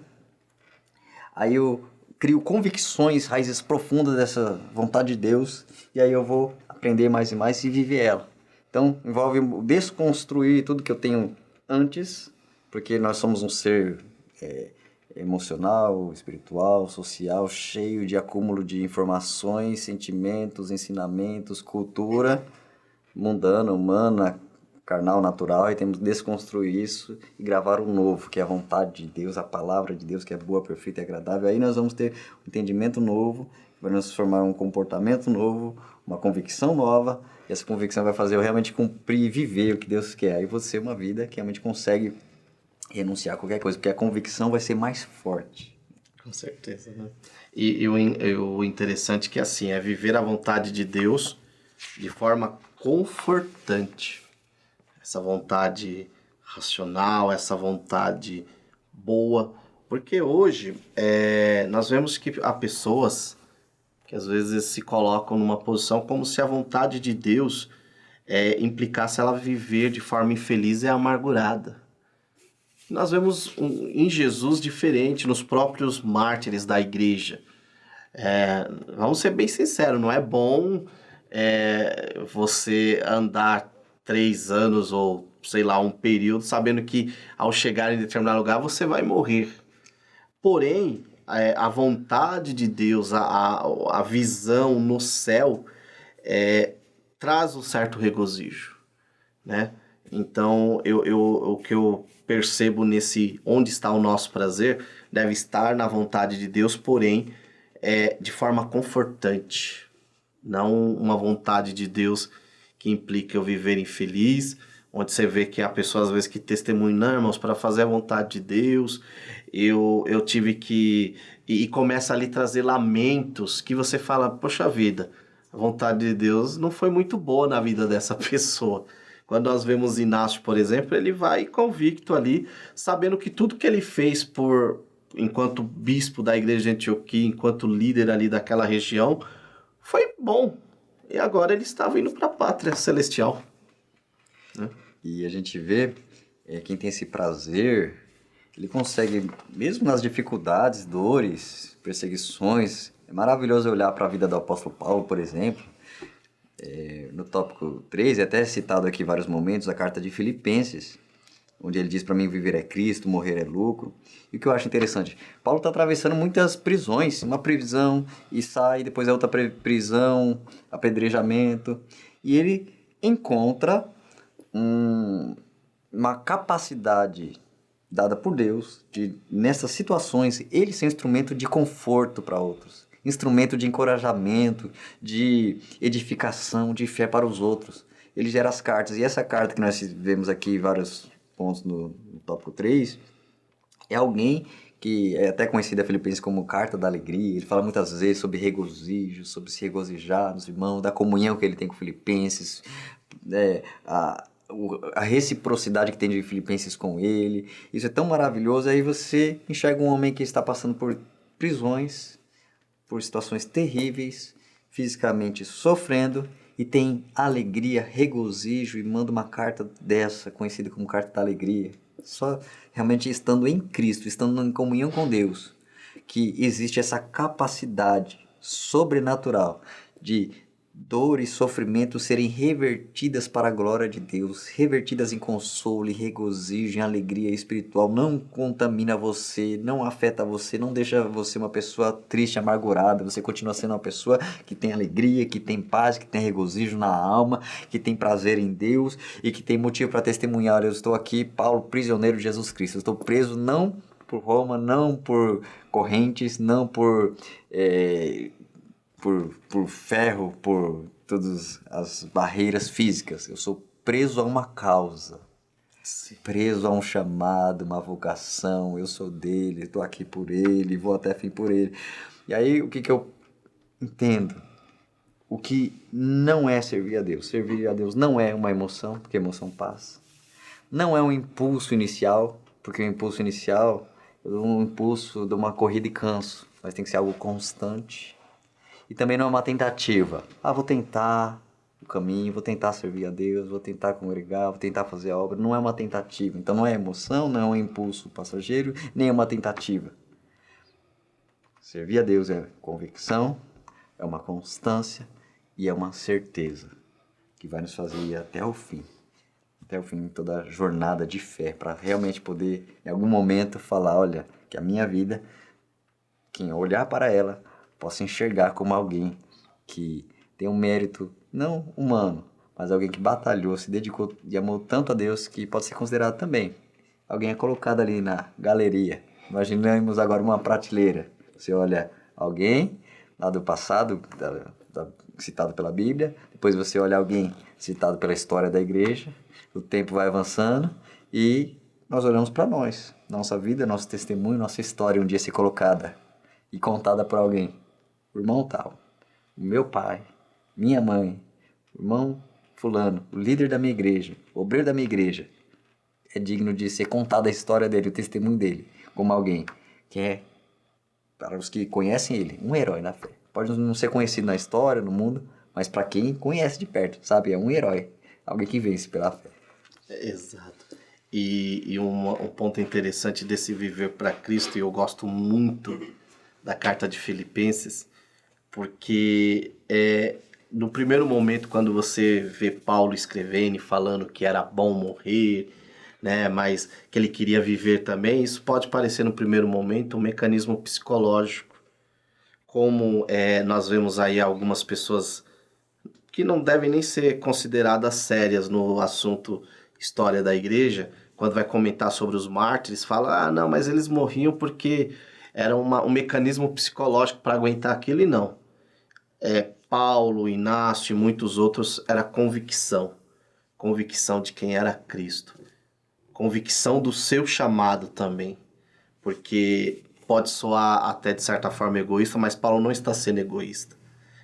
aí eu crio convicções, raízes profundas dessa vontade de Deus, e aí eu vou aprender mais e mais e viver ela. Então, envolve desconstruir tudo que eu tenho antes, porque nós somos um ser emocional, espiritual, social, cheio de acúmulo de informações, sentimentos, ensinamentos, cultura mundana, humana, carnal, natural, e temos que desconstruir isso e gravar um novo, que é a vontade de Deus, a palavra de Deus, que é boa, perfeita e agradável. Aí nós vamos ter um entendimento novo, vai nos formar um comportamento novo, uma convicção nova, e essa convicção vai fazer eu realmente cumprir e viver o que Deus quer. Aí você uma vida que realmente consegue renunciar a qualquer coisa, porque a convicção vai ser mais forte. Com certeza, né? E o interessante é que assim, é viver a vontade de Deus de forma confortante. Essa vontade racional, essa vontade boa. Porque hoje nós vemos que há pessoas que às vezes se colocam numa posição como se a vontade de Deus implicasse ela viver de forma infeliz e amargurada. Nós vemos em Jesus diferente nos próprios mártires da igreja. Vamos ser bem sinceros, não é bom você andar 3 anos ou, sei lá, um período, sabendo que ao chegar em determinado lugar você vai morrer. Porém, a vontade de Deus, a visão no céu, traz um certo regozijo, né? Então, o que eu percebo nesse onde está o nosso prazer deve estar na vontade de Deus, porém, de forma confortante. Não uma vontade de Deus que implica eu viver infeliz, onde você vê que há pessoas, às vezes, que testemunham: não, irmãos, para fazer a vontade de Deus, eu tive que... E começa ali a trazer lamentos, que você fala: poxa vida, a vontade de Deus não foi muito boa na vida dessa pessoa. Quando nós vemos Inácio, por exemplo, ele vai convicto ali, sabendo que tudo que ele fez enquanto bispo da igreja de Antioquia, enquanto líder ali daquela região, foi bom. E agora ele estava indo para a pátria celestial. Né? E a gente vê, quem tem esse prazer, ele consegue, mesmo nas dificuldades, dores, perseguições. É maravilhoso olhar para a vida do apóstolo Paulo, por exemplo. No tópico 3, é até citado aqui vários momentos, a carta de Filipenses, onde ele diz: para mim viver é Cristo, morrer é lucro. E o que eu acho interessante, Paulo está atravessando muitas prisões, uma prisão e sai, depois é outra prisão, apedrejamento, e ele encontra uma capacidade dada por Deus de, nessas situações, ele ser instrumento de conforto para outros. instrumento de encorajamento, de edificação, de fé para os outros. Ele gera as cartas. E essa carta que nós vemos aqui, vários pontos no tópico 3, é alguém que é até conhecida Filipenses como Carta da Alegria. Ele fala muitas vezes sobre regozijo, sobre se regozijar nos irmãos, da comunhão que ele tem com Filipenses, a reciprocidade que tem de Filipenses com ele. Isso é tão maravilhoso. Aí você enxerga um homem que está passando por prisões, por situações terríveis, fisicamente sofrendo, e tem alegria, regozijo, e manda uma carta dessa, conhecida como Carta da Alegria. Só realmente estando em Cristo, estando em comunhão com Deus, que existe essa capacidade sobrenatural de dor e sofrimento serem revertidas para a glória de Deus, revertidas em consolo e regozijo, em alegria espiritual. Não contamina você, não afeta você, não deixa você uma pessoa triste, amargurada. Você continua sendo uma pessoa que tem alegria, que tem paz, que tem regozijo na alma, que tem prazer em Deus e que tem motivo para testemunhar. Eu estou aqui, Paulo, prisioneiro de Jesus Cristo. Eu estou preso não por Roma, não por correntes, não por ferro, por todas as barreiras físicas. Eu sou preso a uma causa, preso a um chamado, uma vocação. Eu sou dele, estou aqui por ele, vou até fim por ele. E aí, o que eu entendo? O que não é servir a Deus? Servir a Deus não é uma emoção, porque a emoção passa. Não é um impulso inicial, porque o impulso inicial é um impulso de uma corrida e canso, mas tem que ser algo constante. E também não é uma tentativa. Vou tentar o caminho, vou tentar servir a Deus, vou tentar congregar, vou tentar fazer a obra. Não é uma tentativa. Então não é emoção, não é um impulso passageiro, nem é uma tentativa. Servir a Deus é convicção, é uma constância e é uma certeza que vai nos fazer ir até o fim. Até o fim de toda a jornada de fé, para realmente poder, em algum momento, falar, olha, que a minha vida, quem olhar para ela, possa enxergar como alguém que tem um mérito não humano, mas alguém que batalhou, se dedicou e amou tanto a Deus que pode ser considerado também. Alguém é colocado ali na galeria. Imaginemos agora uma prateleira. Você olha alguém lá do passado, citado pela Bíblia, depois você olha alguém citado pela história da igreja, o tempo vai avançando e nós olhamos para nós, nossa vida, nosso testemunho, nossa história um dia ser colocada e contada por alguém. O irmão tal, o meu pai, minha mãe, o irmão fulano, o líder da minha igreja, o obreiro da minha igreja, é digno de ser contada a história dele, o testemunho dele, como alguém que é, para os que conhecem ele, um herói na fé. Pode não ser conhecido na história, no mundo, mas para quem conhece de perto, sabe? É um herói, alguém que vence pela fé. Exato. E um ponto interessante desse viver para Cristo, e eu gosto muito da carta de Filipenses, porque no primeiro momento, quando você vê Paulo escrevendo e falando que era bom morrer, né, mas que ele queria viver também, isso pode parecer no primeiro momento um mecanismo psicológico, como nós vemos aí algumas pessoas que não devem nem ser consideradas sérias no assunto história da igreja, quando vai comentar sobre os mártires, fala, não, mas eles morriam porque era um mecanismo psicológico para aguentar aquilo, e não. Paulo, Inácio e muitos outros, era convicção de quem era Cristo, convicção do seu chamado também, porque pode soar até de certa forma egoísta, mas Paulo não está sendo egoísta.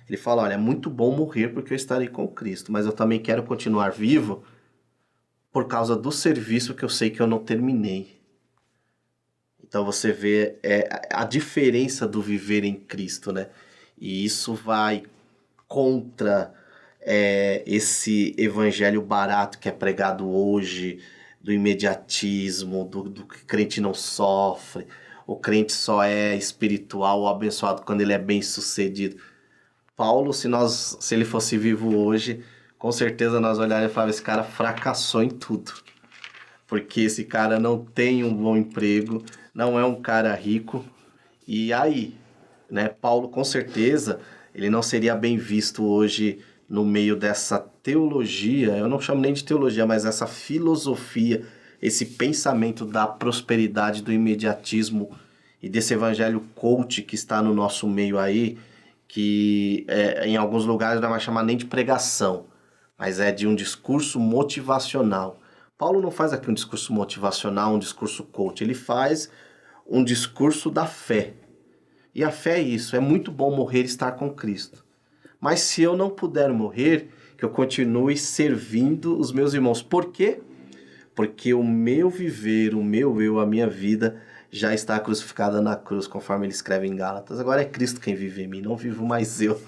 Ele fala, olha, é muito bom morrer porque eu estarei com Cristo, mas eu também quero continuar vivo por causa do serviço que eu sei que eu não terminei. Então você vê a diferença do viver em Cristo, né? E isso vai contra esse evangelho barato que é pregado hoje, do imediatismo, do que o crente não sofre, o crente só é espiritual ou abençoado quando ele é bem sucedido. Paulo, se ele fosse vivo hoje, com certeza nós olharíamos e falássemos, esse cara fracassou em tudo. Porque esse cara não tem um bom emprego, não é um cara rico. E aí, né, Paulo, com certeza, ele não seria bem visto hoje no meio dessa teologia, eu não chamo nem de teologia, mas essa filosofia, esse pensamento da prosperidade, do imediatismo e desse evangelho coach que está no nosso meio aí, que em alguns lugares não vai chamar nem de pregação, mas é de um discurso motivacional. Paulo não faz aqui um discurso motivacional, um discurso coach, ele faz um discurso da fé. E a fé é isso, é muito bom morrer e estar com Cristo. Mas se eu não puder morrer, que eu continue servindo os meus irmãos. Por quê? Porque o meu viver, o meu eu, a minha vida já está crucificada na cruz, conforme ele escreve em Gálatas. Agora é Cristo quem vive em mim, não vivo mais eu.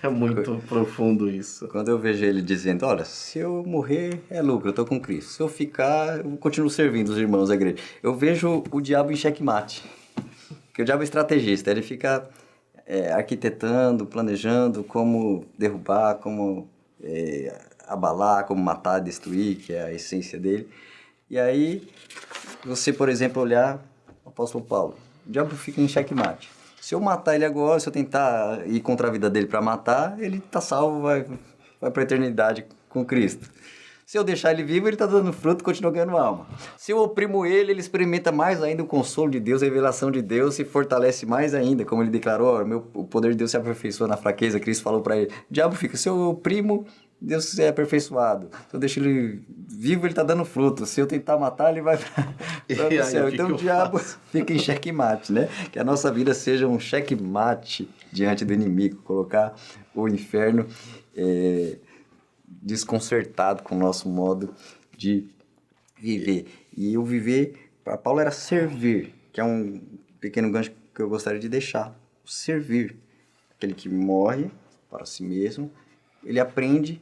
É muito profundo isso. Quando eu vejo ele dizendo, olha, se eu morrer é lucro, eu estou com Cristo. Se eu ficar, eu continuo servindo os irmãos da igreja. Eu vejo o diabo em xeque-mate. Porque o diabo é estrategista, ele fica arquitetando, planejando como derrubar, como abalar, como matar, destruir, que é a essência dele. E aí, você, por exemplo, olhar o apóstolo Paulo, o diabo fica em xeque-mate. Se eu matar ele agora, se eu tentar ir contra a vida dele para matar, ele tá salvo, vai para a eternidade com Cristo. Se eu deixar ele vivo, ele está dando fruto e continua ganhando alma. Se eu oprimo ele, ele experimenta mais ainda o consolo de Deus, a revelação de Deus, se fortalece mais ainda, como ele declarou, o poder de Deus se aperfeiçoa na fraqueza. Cristo falou para ele, o diabo fica, se eu oprimo, Deus é aperfeiçoado. Se eu deixo ele vivo, ele está dando fruto. Se eu tentar matar, ele vai para o céu. Então o diabo fica em xeque-mate, né? Que a nossa vida seja um xeque-mate diante do inimigo, colocar o inferno desconcertado com o nosso modo de viver. E o viver, para Paulo, era servir, que é um pequeno gancho que eu gostaria de deixar. Servir. Aquele que morre para si mesmo, ele aprende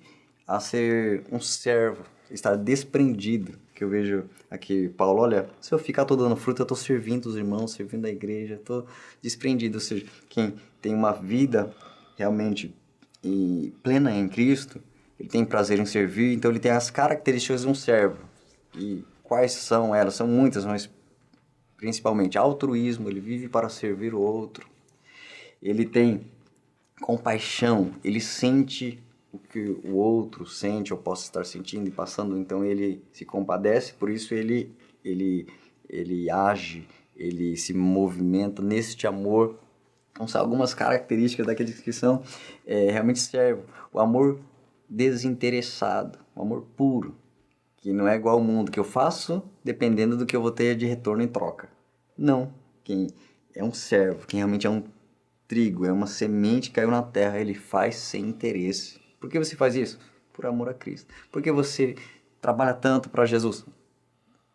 a ser um servo, estar desprendido. Que eu vejo aqui, Paulo, olha, se eu ficar todo dando fruto, eu estou servindo os irmãos, servindo a igreja, estou desprendido. Ou seja, quem tem uma vida realmente plena em Cristo, ele tem prazer em servir, então ele tem as características de um servo. E quais são elas? São muitas, mas principalmente altruísmo, ele vive para servir o outro. Ele tem compaixão, ele sente o que o outro sente ou possa estar sentindo e passando, então ele se compadece, por isso ele age, ele se movimenta neste amor. Então são algumas características daqueles que são realmente servo. O amor desinteressado, um amor puro, que não é igual ao mundo, que eu faço dependendo do que eu vou ter de retorno em troca. Não, quem é um servo, quem realmente é um trigo, é uma semente que caiu na terra, ele faz sem interesse. Por que você faz isso? Por amor a Cristo. Por que você trabalha tanto para Jesus?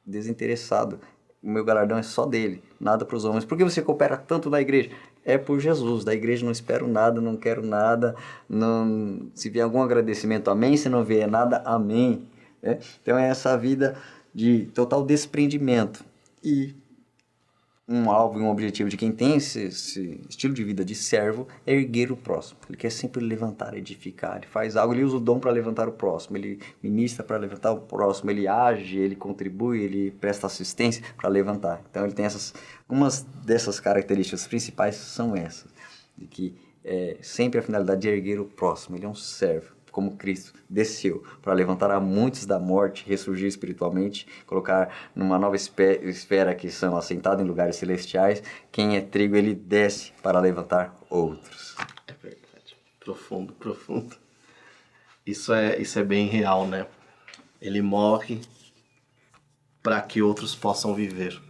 Desinteressado. O meu galardão é só dele, nada para os homens. Por que você coopera tanto na igreja? É por Jesus. Da igreja não espero nada, não quero nada. Não, se vier algum agradecimento, amém. Se não vier nada, amém. Então é essa vida de total desprendimento. E um alvo e um objetivo de quem tem esse estilo de vida de servo é erguer o próximo. Ele quer sempre levantar, edificar. Ele faz algo, ele usa o dom para levantar o próximo. Ele ministra para levantar o próximo. Ele age, ele contribui, ele presta assistência para levantar. Então ele tem algumas dessas características principais são essas. De que sempre a finalidade de erguer o próximo. Ele é um servo, como Cristo desceu para levantar a muitos da morte, ressurgir espiritualmente, colocar numa nova esfera que são assentados em lugares celestiais. Quem é trigo, ele desce para levantar outros. É verdade. Profundo, profundo. Isso é bem real, né? Ele morre para que outros possam viver,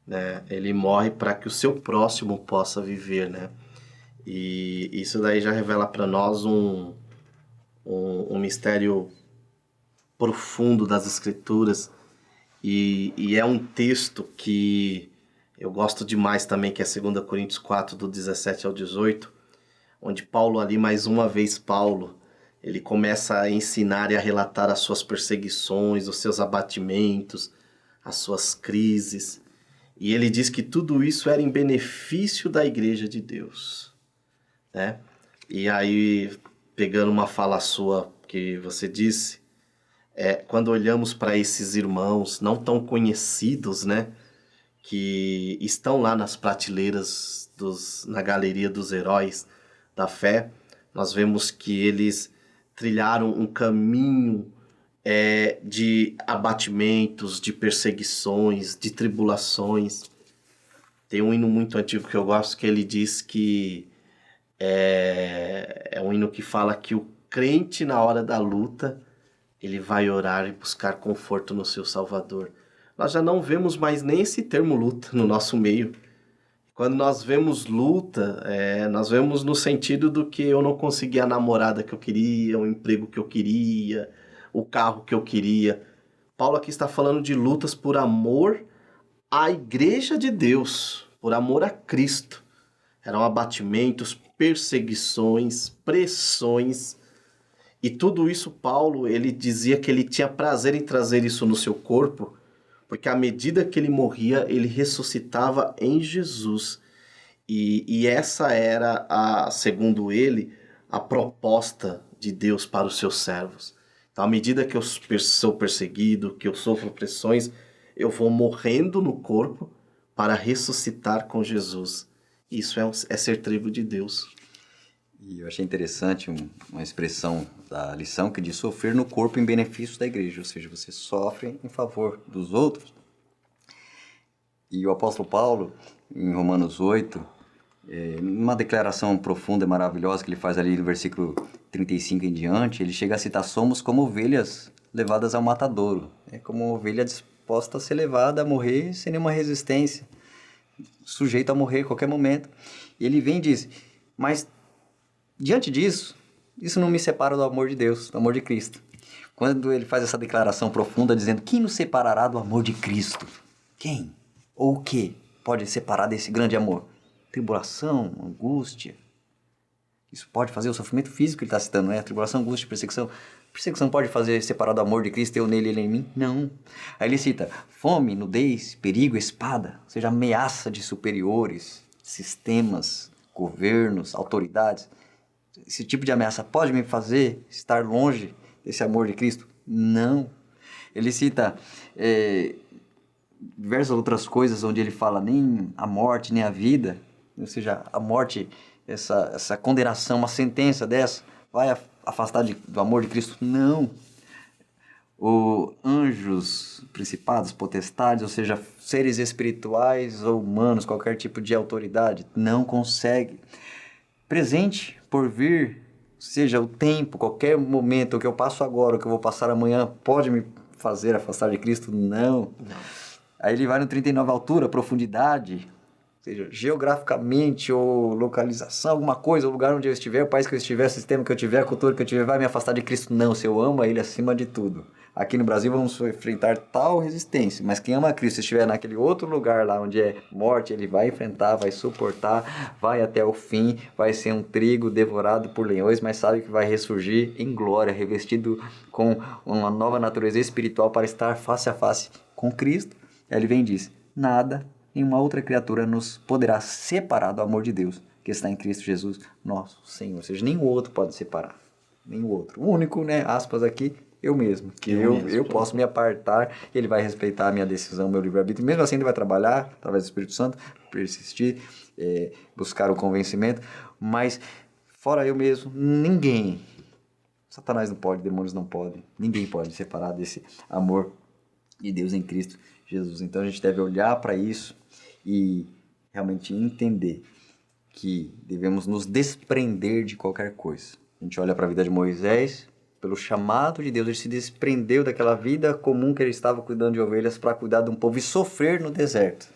né? Ele morre para que o seu próximo possa viver, né? E isso daí já revela para nós um mistério profundo das Escrituras, e é um texto que eu gosto demais também, que é 2 Coríntios 4, do 17 ao 18, onde Paulo ali, mais uma vez Paulo, ele começa a ensinar e a relatar as suas perseguições, os seus abatimentos, as suas crises, e ele diz que tudo isso era em benefício da igreja de Deus, né? E aí, pegando uma fala sua que você disse, quando olhamos para esses irmãos não tão conhecidos, né, que estão lá nas prateleiras, na galeria dos heróis da fé, nós vemos que eles trilharam um caminho de abatimentos, de perseguições, de tribulações. Tem um hino muito antigo que eu gosto, que ele diz que É um hino que fala que o crente, na hora da luta, ele vai orar e buscar conforto no seu Salvador. Nós já não vemos mais nem esse termo luta no nosso meio. Quando nós vemos luta, nós vemos no sentido do que eu não consegui a namorada que eu queria, o emprego que eu queria, o carro que eu queria. Paulo aqui está falando de lutas por amor à igreja de Deus, por amor a Cristo. Eram abatimentos, perseguições, pressões. E tudo isso Paulo, ele dizia que ele tinha prazer em trazer isso no seu corpo, porque à medida que ele morria, ele ressuscitava em Jesus. E essa era, segundo ele, a proposta de Deus para os seus servos. Então, à medida que eu sou perseguido, que eu sofro pressões, eu vou morrendo no corpo para ressuscitar com Jesus. Isso é ser tribo de Deus. E eu achei interessante uma expressão da lição que diz sofrer no corpo em benefício da igreja, ou seja, você sofre em favor dos outros. E o apóstolo Paulo, em Romanos 8, numa declaração profunda e maravilhosa que ele faz ali no versículo 35 em diante, ele chega a citar: somos como ovelhas levadas ao matadouro. É como uma ovelha disposta a ser levada a morrer sem nenhuma resistência, sujeito a morrer a qualquer momento. E ele vem e diz: mas diante disso, isso não me separa do amor de Deus, do amor de Cristo. Quando ele faz essa declaração profunda dizendo: quem nos separará do amor de Cristo? Quem? Ou o que pode separar desse grande amor? Tribulação, angústia. Isso pode fazer o sofrimento físico que ele está citando, né? Tribulação, angústia, perseguição. Perseguição pode fazer separar do amor de Cristo, eu nele, ele em mim? Não. Aí ele cita fome, nudez, perigo, espada, ou seja, ameaça de superiores, sistemas, governos, autoridades. Esse tipo de ameaça pode me fazer estar longe desse amor de Cristo? Não. Ele cita diversas outras coisas onde ele fala nem a morte, nem a vida, ou seja, a morte, essa condenação, uma sentença dessa, vai afastar do amor de Cristo? Não. Anjos, principados, potestades, ou seja, seres espirituais ou humanos, qualquer tipo de autoridade, não consegue. Presente, por vir, seja o tempo, qualquer momento, o que eu passo agora, o que eu vou passar amanhã, pode me fazer afastar de Cristo? Não. Aí ele vai no 39, altura, profundidade, ou seja, geograficamente ou localização, alguma coisa, o lugar onde eu estiver, o país que eu estiver, o sistema que eu tiver, a cultura que eu tiver, vai me afastar de Cristo? Não, se eu amo a Ele acima de tudo. Aqui no Brasil vamos enfrentar tal resistência, mas quem ama a Cristo, se estiver naquele outro lugar lá onde é morte, ele vai enfrentar, vai suportar, vai até o fim, vai ser um trigo devorado por leões, mas sabe que vai ressurgir em glória, revestido com uma nova natureza espiritual para estar face a face com Cristo. Aí ele vem e diz: nada, nenhuma outra criatura nos poderá separar do amor de Deus que está em Cristo Jesus, nosso Senhor. Ou seja, nenhum outro pode separar, nenhum outro. O único, né, aspas aqui, eu mesmo, que eu posso me apartar, ele vai respeitar a minha decisão, meu livre-arbítrio, mesmo assim ele vai trabalhar, através do Espírito Santo, persistir, buscar o convencimento, mas fora eu mesmo, ninguém, Satanás não pode, demônios não podem, ninguém pode separar desse amor de Deus em Cristo Jesus. Então a gente deve olhar para isso e realmente entender que devemos nos desprender de qualquer coisa. A gente olha para a vida de Moisés, pelo chamado de Deus, ele se desprendeu daquela vida comum que ele estava cuidando de ovelhas para cuidar de um povo e sofrer no deserto.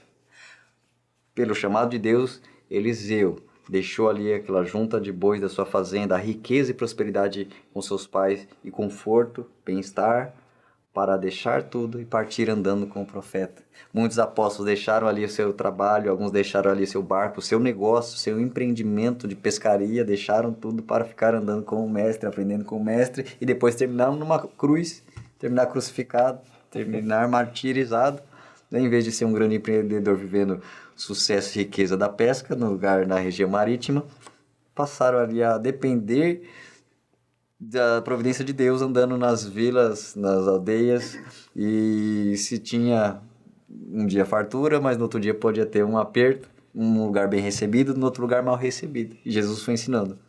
Pelo chamado de Deus, Eliseu deixou ali aquela junta de bois da sua fazenda, a riqueza e prosperidade com seus pais e conforto, bem-estar, para deixar tudo e partir andando com o profeta. Muitos apóstolos deixaram ali o seu trabalho, alguns deixaram ali seu barco, o seu negócio, seu empreendimento de pescaria, deixaram tudo para ficar andando com o mestre, aprendendo com o mestre, e depois terminaram numa cruz, terminar crucificado, terminar martirizado, em vez de ser um grande empreendedor vivendo sucesso e riqueza da pesca, no lugar na região marítima, passaram ali a depender da providência de Deus, andando nas vilas, nas aldeias, e se tinha um dia fartura, mas no outro dia podia ter um aperto, um lugar bem recebido, no outro lugar mal recebido. E Jesus foi ensinando: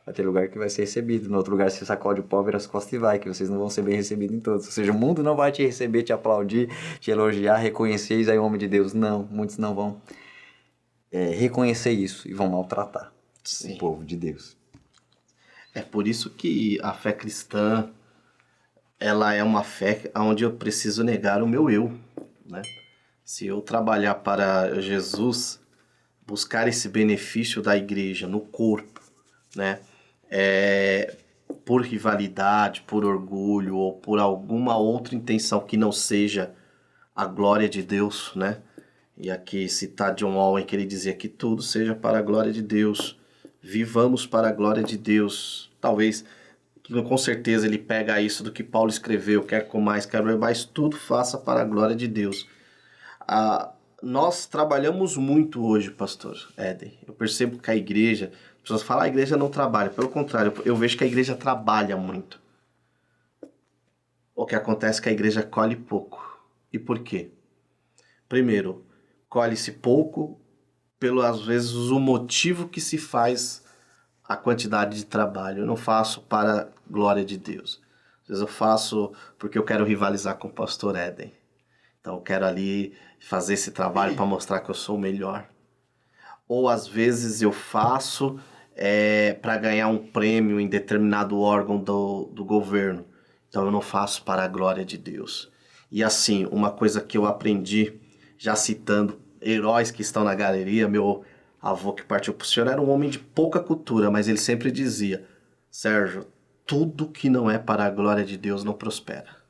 vai ter lugar que vai ser recebido, no outro lugar você sacode o pó, vira as costas e vai, que vocês não vão ser bem recebidos em todos. Ou seja, o mundo não vai te receber, te aplaudir, te elogiar, reconhecer Isaías, homem de Deus. Não, muitos não vão reconhecer isso e vão maltratar. Sim. o povo de Deus. É por isso que a fé cristã, ela é uma fé onde eu preciso negar o meu eu, né? Se eu trabalhar para Jesus, buscar esse benefício da igreja no corpo, né? Por rivalidade, por orgulho ou por alguma outra intenção que não seja a glória de Deus, né? E aqui citar John Owen, que ele dizia que tudo seja para a glória de Deus. Vivamos para a glória de Deus. Talvez, com certeza, ele pega isso do que Paulo escreveu, quer comais, quer bebais, tudo faça para a glória de Deus. Nós trabalhamos muito hoje, pastor Éden. Eu percebo que a igreja, as pessoas falam, a igreja não trabalha. Pelo contrário, eu vejo que a igreja trabalha muito. O que acontece é que a igreja colhe pouco. E por quê? Primeiro, colhe-se pouco pelo, às vezes, o motivo que se faz a quantidade de trabalho. Eu não faço para a glória de Deus. Às vezes eu faço porque eu quero rivalizar com o pastor Éden. Então eu quero ali fazer esse trabalho para mostrar que eu sou o melhor. Ou às vezes eu faço para ganhar um prêmio em determinado órgão do governo. Então eu não faço para a glória de Deus. E assim, uma coisa que eu aprendi, já citando heróis que estão na galeria, meu avô que partiu para o Senhor era um homem de pouca cultura, mas ele sempre dizia, Sérgio, tudo que não é para a glória de Deus não prospera.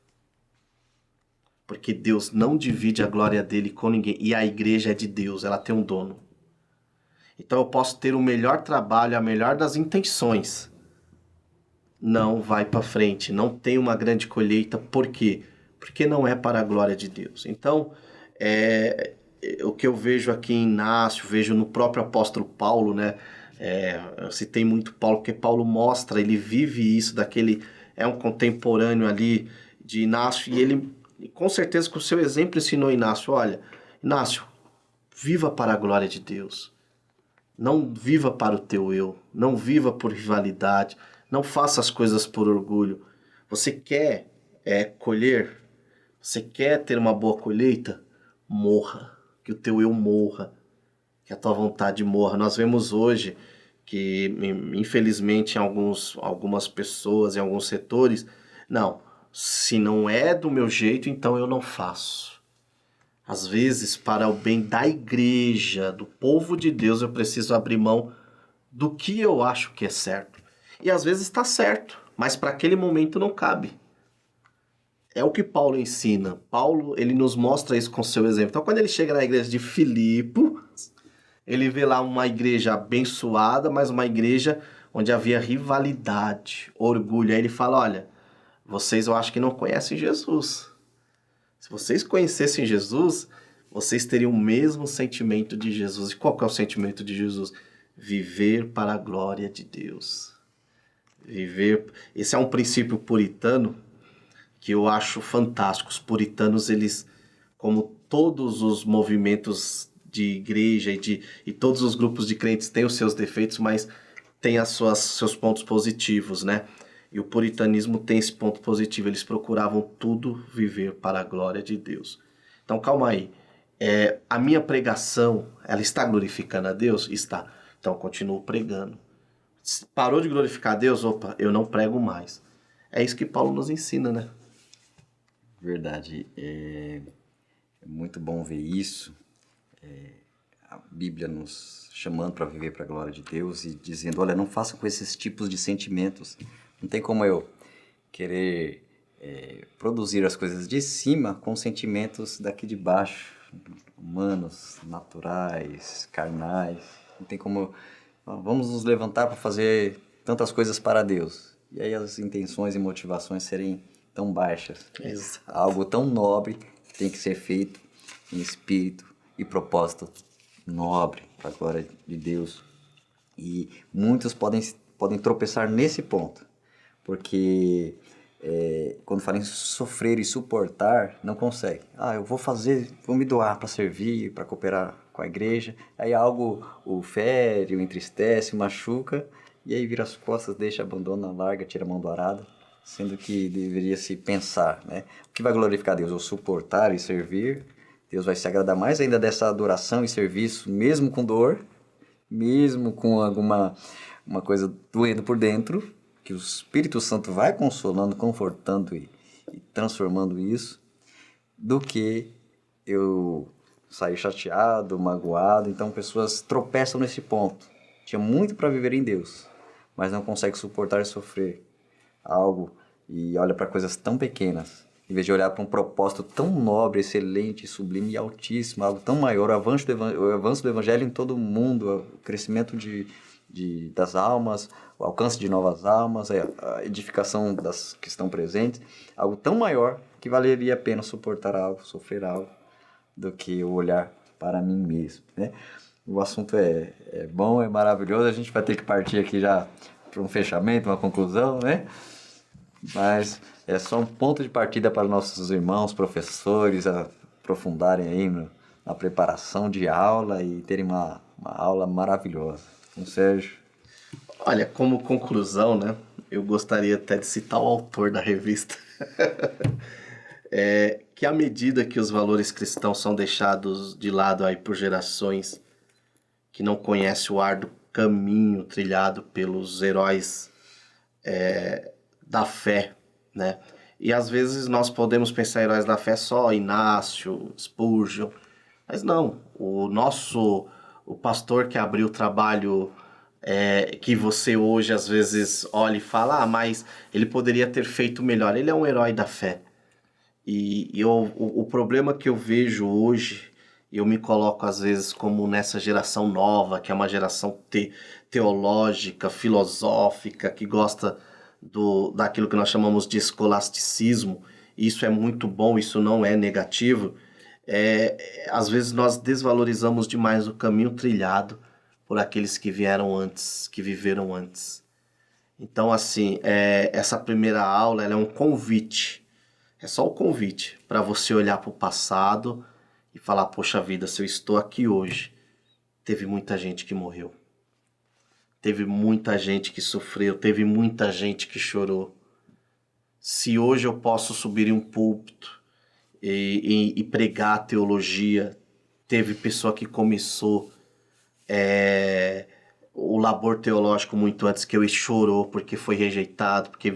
Porque Deus não divide a glória dele com ninguém. E a igreja é de Deus, ela tem um dono. Então eu posso ter o melhor trabalho, a melhor das intenções. Não vai para frente, não tem uma grande colheita. Por quê? Porque não é para a glória de Deus. Então, o que eu vejo aqui em Inácio, vejo no próprio apóstolo Paulo, né? Eu citei muito Paulo, porque Paulo mostra, ele vive isso, é um contemporâneo ali de Inácio, e ele, com certeza, com o seu exemplo, ensinou Inácio, olha, Inácio, viva para a glória de Deus. Não viva para o teu eu, não viva por rivalidade, não faça as coisas por orgulho. Você quer colher, você quer ter uma boa colheita? Morra, que o teu eu morra, que a tua vontade morra. Nós vemos hoje que, infelizmente, algumas pessoas, em alguns setores, não, se não é do meu jeito, então eu não faço. Às vezes, para o bem da igreja, do povo de Deus, eu preciso abrir mão do que eu acho que é certo. E às vezes está certo, mas para aquele momento não cabe. É o que Paulo ensina. Paulo, ele nos mostra isso com seu exemplo. Então, quando ele chega na igreja de Filipe, ele vê lá uma igreja abençoada, mas uma igreja onde havia rivalidade, orgulho. Aí ele fala, olha, vocês eu acho que não conhecem Jesus. Se vocês conhecessem Jesus, vocês teriam o mesmo sentimento de Jesus. E qual que é o sentimento de Jesus? Viver para a glória de Deus. Esse é um princípio puritano que eu acho fantástico. Os puritanos, eles, como todos os movimentos de igreja e todos os grupos de crentes têm os seus defeitos, mas têm seus pontos positivos, né? E o puritanismo tem esse ponto positivo. Eles procuravam tudo viver para a glória de Deus. Então, calma aí. A minha pregação, ela está glorificando a Deus? Está. Então, eu continuo pregando. Parou de glorificar a Deus? Opa, eu não prego mais. É isso que Paulo nos ensina, né? Verdade. É muito bom ver isso. A Bíblia nos chamando para viver para a glória de Deus e dizendo, olha, não faça com esses tipos de sentimentos. Não tem como eu querer produzir as coisas de cima com sentimentos daqui de baixo, humanos, naturais, carnais. Não tem como... Vamos nos levantar para fazer tantas coisas para Deus. E aí as intenções e motivações serem tão baixas. Exato. Algo tão nobre tem que ser feito em espírito e propósito nobre para a glória de Deus. E muitos podem tropeçar nesse ponto. Porque quando falam em sofrer e suportar, não consegue. Eu vou me doar para servir, para cooperar com a igreja. Aí algo o fere, o entristece, o machuca, e aí vira as costas, deixa, abandona, larga, tira a mão do arado, sendo que deveria se pensar, né? O que vai glorificar a Deus? O suportar e servir. Deus vai se agradar mais ainda dessa adoração e serviço, mesmo com dor, mesmo com uma coisa doendo por dentro, que o Espírito Santo vai consolando, confortando e transformando isso, do que eu sair chateado, magoado. Então pessoas tropeçam nesse ponto. Tinha muito para viver em Deus, mas não consegue suportar e sofrer algo e olha para coisas tão pequenas, em vez de olhar para um propósito tão nobre, excelente, sublime e altíssimo, algo tão maior, o avanço do evangelho em todo o mundo, o crescimento das almas, o alcance de novas almas, a edificação das que estão presentes, algo tão maior que valeria a pena suportar algo, sofrer algo, do que o olhar para mim mesmo, né? O assunto é bom, é maravilhoso, a gente vai ter que partir aqui já para um fechamento, uma conclusão, né? Mas é só um ponto de partida para nossos irmãos, professores, aprofundarem aí na preparação de aula e terem uma aula maravilhosa. Então, Sérgio. Olha, como conclusão, né? Eu gostaria até de citar o autor da revista. Que à medida que os valores cristãos são deixados de lado aí por gerações que não conhecem o árduo caminho trilhado pelos heróis da fé, né? E às vezes nós podemos pensar em heróis da fé só Inácio, Spurgeon, mas não. O pastor que abriu o trabalho que você hoje às vezes olha e fala, mas ele poderia ter feito melhor. Ele é um herói da fé. E o problema que eu vejo hoje, eu me coloco às vezes como nessa geração nova, que é uma geração teológica, filosófica, que gosta daquilo que nós chamamos de escolasticismo. Isso é muito bom, isso não é negativo. Às vezes nós desvalorizamos demais o caminho trilhado por aqueles que vieram antes, que viveram antes. Então, assim, essa primeira aula ela é um convite. É só um convite para você olhar para o passado e falar, poxa vida, se eu estou aqui hoje, teve muita gente que morreu. Teve muita gente que sofreu, teve muita gente que chorou. Se hoje eu posso subir em um púlpito e pregar a teologia, teve pessoa que começou o labor teológico muito antes que eu e chorou porque foi rejeitado, porque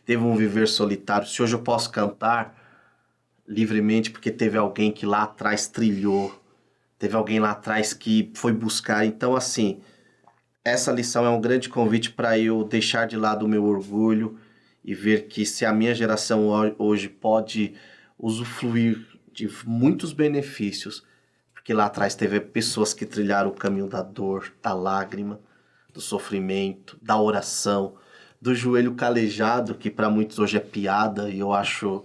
teve um viver solitário. Se hoje eu posso cantar livremente porque teve alguém que lá atrás trilhou, teve alguém lá atrás que foi buscar. Então, assim, essa lição é um grande convite para eu deixar de lado o meu orgulho e ver que se a minha geração hoje pode usufruir de muitos benefícios, porque lá atrás teve pessoas que trilharam o caminho da dor, da lágrima, do sofrimento, da oração, do joelho calejado, que para muitos hoje é piada, e eu acho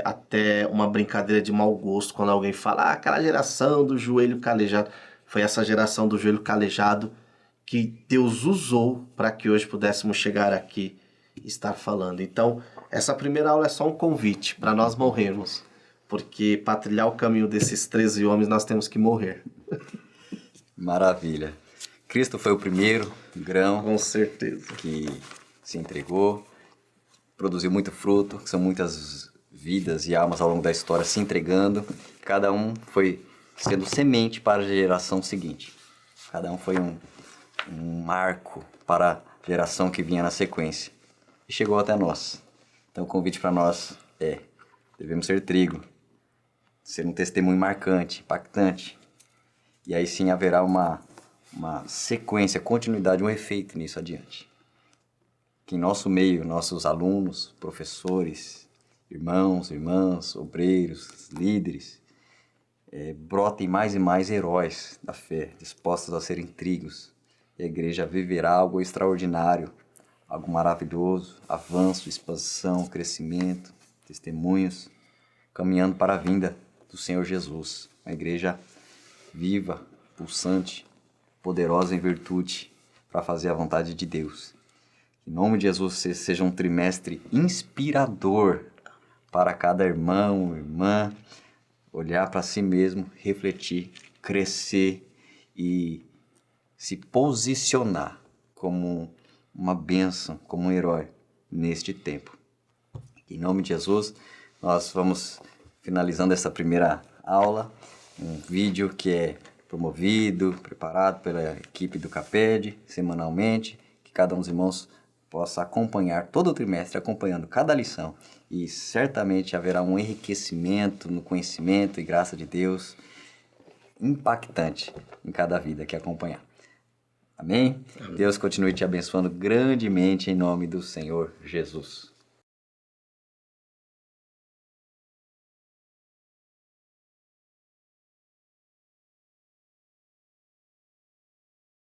até uma brincadeira de mau gosto quando alguém fala, aquela geração do joelho calejado. Foi essa geração do joelho calejado que Deus usou para que hoje pudéssemos chegar aqui e estar falando. Então, essa primeira aula é só um convite para nós morrermos, porque para trilhar o caminho desses 13 homens nós temos que morrer. Maravilha. Cristo foi o primeiro grão, com certeza, que se entregou, produziu muito fruto, são muitas vidas e almas ao longo da história se entregando. Cada um foi sendo semente para a geração seguinte. Cada um foi um marco para a geração que vinha na sequência. E chegou até nós. Então o convite para nós devemos ser trigo, ser um testemunho marcante, impactante. E aí sim haverá uma sequência, continuidade, um efeito nisso adiante. Que em nosso meio, nossos alunos, professores, irmãos, irmãs, obreiros, líderes, brotem mais e mais heróis da fé, dispostos a serem trigos. E a igreja viverá algo extraordinário, algo maravilhoso, avanço, expansão, crescimento, testemunhos, caminhando para a vinda do Senhor Jesus. Uma igreja viva, pulsante, poderosa em virtude para fazer a vontade de Deus. Em nome de Jesus, seja um trimestre inspirador para cada irmão, irmã, olhar para si mesmo, refletir, crescer e se posicionar como uma bênção, como um herói neste tempo. Em nome de Jesus, nós vamos finalizando essa primeira aula, um vídeo que é promovido, preparado pela equipe do CAPED, semanalmente, que cada um dos irmãos possa acompanhar todo o trimestre, acompanhando cada lição, e certamente haverá um enriquecimento no conhecimento e graça de Deus impactante em cada vida que acompanhar. Amém? Deus continue te abençoando grandemente em nome do Senhor Jesus.